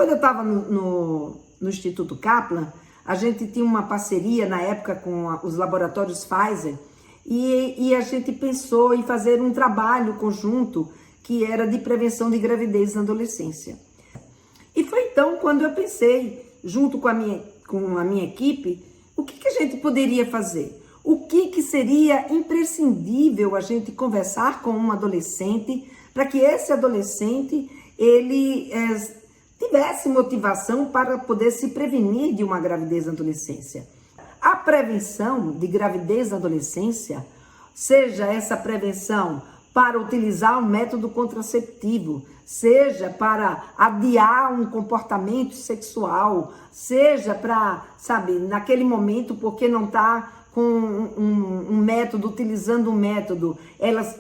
Quando eu estava no Instituto Kaplan, a gente tinha uma parceria na época com os laboratórios Pfizer e a gente pensou em fazer um trabalho conjunto que era de prevenção de gravidez na adolescência. E foi então quando eu pensei, junto com a minha equipe, o que a gente poderia fazer? O que seria imprescindível a gente conversar com um adolescente para que esse adolescente ele tivesse motivação para poder se prevenir de uma gravidez na adolescência. A prevenção de gravidez na adolescência, seja essa prevenção para utilizar um método contraceptivo, seja para adiar um comportamento sexual, seja para, naquele momento, porque não está com um método, utilizando um método,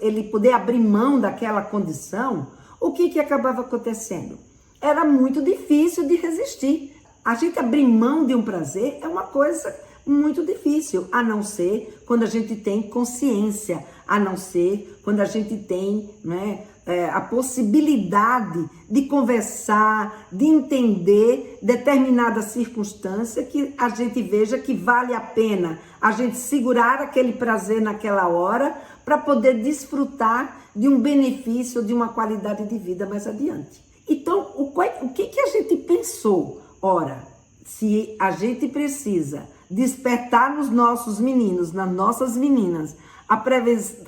ele poder abrir mão daquela condição, o que acabava acontecendo? Era muito difícil de resistir. A gente abrir mão de um prazer é uma coisa muito difícil, a não ser quando a gente tem consciência, a não ser quando a gente tem a possibilidade de conversar, de entender determinada circunstância que a gente veja que vale a pena a gente segurar aquele prazer naquela hora para poder desfrutar de um benefício, de uma qualidade de vida mais adiante. Então, o que a gente pensou? Ora, se a gente precisa despertar nos nossos meninos, nas nossas meninas,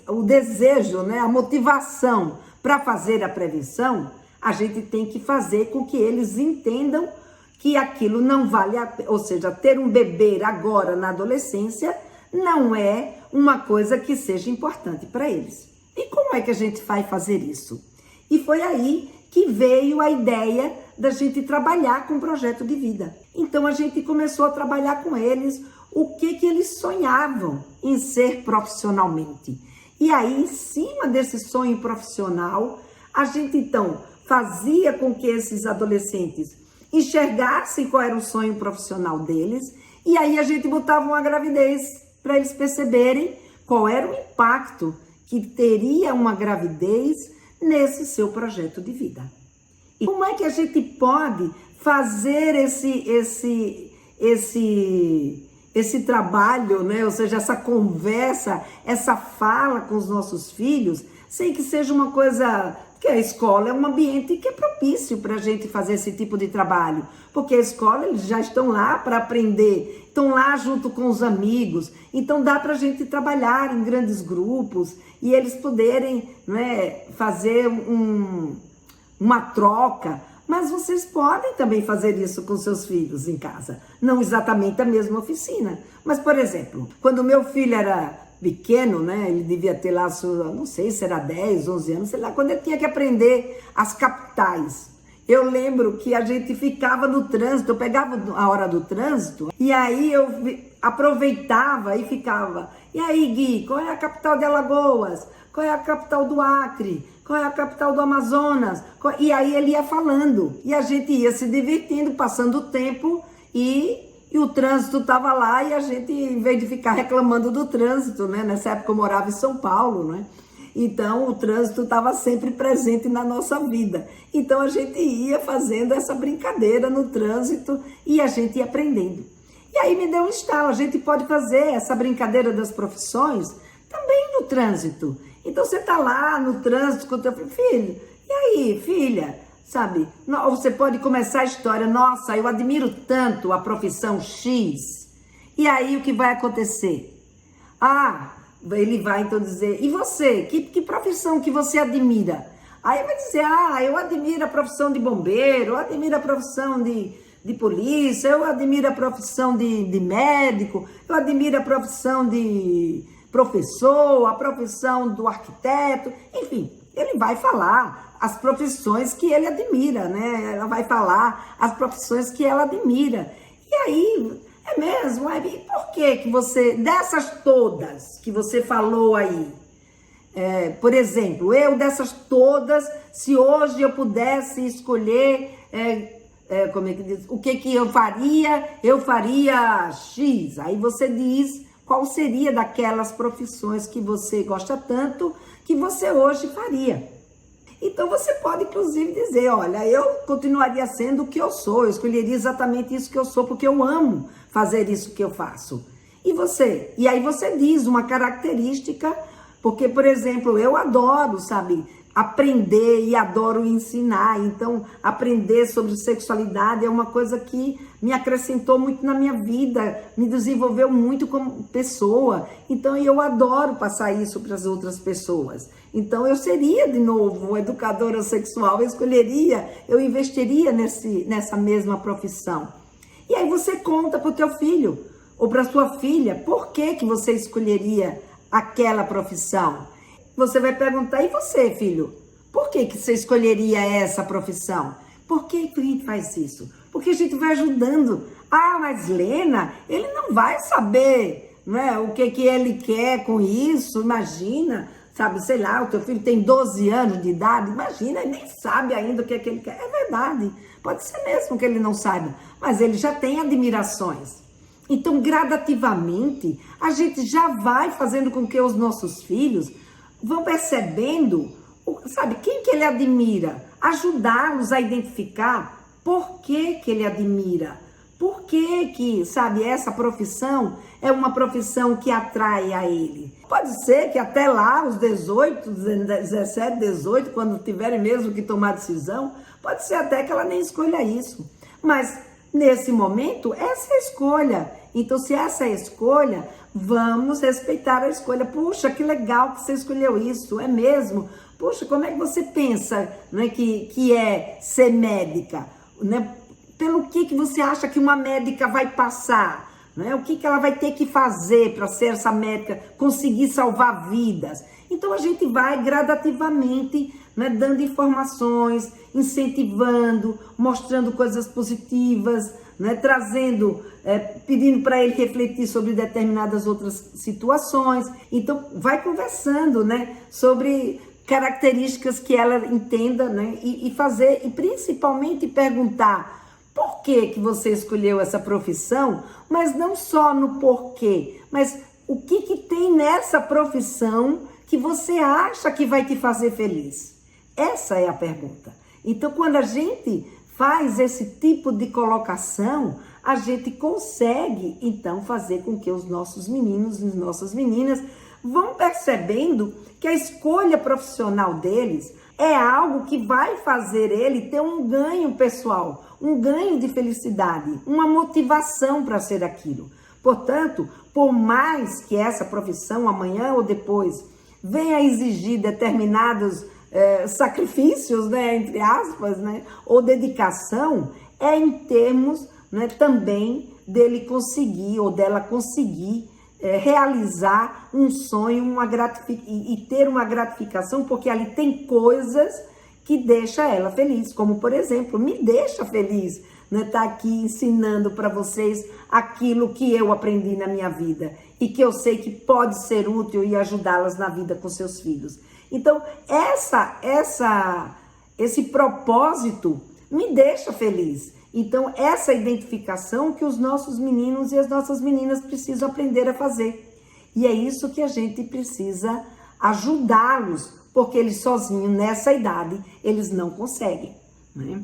o desejo, a motivação para fazer a prevenção, a gente tem que fazer com que eles entendam que aquilo não vale a pena, ou seja, ter um bebê agora na adolescência não é uma coisa que seja importante para eles. E como é que a gente vai fazer isso? E foi aí que veio a ideia da gente trabalhar com um projeto de vida. Então a gente começou a trabalhar com eles o que eles sonhavam em ser profissionalmente. E aí, em cima desse sonho profissional, a gente então fazia com que esses adolescentes enxergassem qual era o sonho profissional deles, e aí a gente botava uma gravidez para eles perceberem qual era o impacto que teria uma gravidez nesse seu projeto de vida. E como é que a gente pode fazer esse trabalho, ou seja, essa conversa, essa fala com os nossos filhos, sem que seja uma coisa, que a escola é um ambiente que é propício para a gente fazer esse tipo de trabalho, porque a escola, eles já estão lá para aprender, estão lá junto com os amigos, então dá para a gente trabalhar em grandes grupos e eles poderem fazer uma troca. Mas vocês podem também fazer isso com seus filhos em casa. Não exatamente a mesma oficina. Mas, por exemplo, quando meu filho era pequeno, ele devia ter lá, não sei se era 10, 11 anos, sei lá, quando ele tinha que aprender as capitais. Eu lembro que a gente ficava no trânsito, eu pegava a hora do trânsito, e aí eu aproveitava e ficava. E aí, Gui, qual é a capital de Alagoas? Qual é a capital do Acre? Qual é a capital do Amazonas? E aí ele ia falando, e a gente ia se divertindo, passando o tempo, e o trânsito estava lá, e a gente, em vez de ficar reclamando do trânsito, nessa época eu morava em São Paulo, então o trânsito estava sempre presente na nossa vida. Então a gente ia fazendo essa brincadeira no trânsito, e a gente ia aprendendo. E aí me deu um estalo, a gente pode fazer essa brincadeira das profissões também no trânsito. Então você tá lá no trânsito com o teu filho, e aí, filha, ou você pode começar a história, nossa, eu admiro tanto a profissão X, e aí o que vai acontecer? Ele vai então dizer, e você, que profissão que você admira? Aí vai dizer, eu admiro a profissão de bombeiro, eu admiro a profissão de polícia, eu admiro a profissão de médico, eu admiro a profissão de professor, a profissão do arquiteto, enfim, ele vai falar as profissões que ele admira, Ela vai falar as profissões que ela admira. E aí, é mesmo? E por que você, dessas todas que você falou aí, por exemplo, eu dessas todas, se hoje eu pudesse escolher, como é que diz, o que eu faria X. Aí você diz qual seria daquelas profissões que você gosta tanto, que você hoje faria. Então você pode inclusive dizer, olha, eu continuaria sendo o que eu sou, eu escolheria exatamente isso que eu sou, porque eu amo fazer isso que eu faço. E você? E aí você diz uma característica, porque, por exemplo, eu adoro, sabe, aprender e adoro ensinar. Então, aprender sobre sexualidade é uma coisa que me acrescentou muito na minha vida, me desenvolveu muito como pessoa. Então, eu adoro passar isso para as outras pessoas. Então, eu seria, de novo, educadora sexual, eu investiria nessa mesma profissão. E aí você conta para o teu filho ou para sua filha por que você escolheria aquela profissão. Você vai perguntar, e você, filho? Por que você escolheria essa profissão? Por que a gente faz isso? Porque a gente vai ajudando. Ah, mas Lena, ele não vai saber, né, o que ele quer com isso, imagina, sabe, sei lá, o teu filho tem 12 anos de idade, imagina, ele nem sabe ainda o que ele quer. É verdade, pode ser mesmo que ele não saiba, mas ele já tem admirações. Então, gradativamente, a gente já vai fazendo com que os nossos filhos vão percebendo, sabe, quem que ele admira, ajudá-los a identificar por que ele admira, por que, sabe, essa profissão é uma profissão que atrai a ele. Pode ser que até lá, os 18, 17, 18, quando tiverem mesmo que tomar decisão, pode ser até que ela nem escolha isso. Mas, nesse momento, essa é a escolha. Então, se essa é a escolha, vamos respeitar a escolha. Puxa, que legal que você escolheu isso, é mesmo? Puxa, como é que você pensa, né, que é ser médica? Né? Pelo que você acha que uma médica vai passar? Né? O que ela vai ter que fazer para ser essa médica, conseguir salvar vidas? Então, a gente vai gradativamente, né, dando informações, incentivando, mostrando coisas positivas, né, trazendo, pedindo para ele refletir sobre determinadas outras situações. Então, vai conversando, né, sobre características que ela entenda, né, e fazer, e principalmente perguntar por que você escolheu essa profissão, mas não só no porquê, mas o que tem nessa profissão que você acha que vai te fazer feliz? Essa é a pergunta. Então, quando a gente faz esse tipo de colocação, a gente consegue, então, fazer com que os nossos meninos e nossas meninas vão percebendo que a escolha profissional deles é algo que vai fazer ele ter um ganho pessoal, um ganho de felicidade, uma motivação para ser aquilo. Portanto, por mais que essa profissão, amanhã ou depois, venha exigir determinados sacrifícios, né, entre aspas, né, ou dedicação, é em termos, né, também dele conseguir ou dela conseguir realizar um sonho e ter uma gratificação, porque ali tem coisas que deixa ela feliz, como por exemplo, me deixa feliz, né, tá aqui ensinando para vocês aquilo que eu aprendi na minha vida e que eu sei que pode ser útil e ajudá-las na vida com seus filhos. Então, esse propósito me deixa feliz. Então, essa identificação que os nossos meninos e as nossas meninas precisam aprender a fazer. E é isso que a gente precisa ajudá-los, porque eles sozinhos, nessa idade, eles não conseguem, né?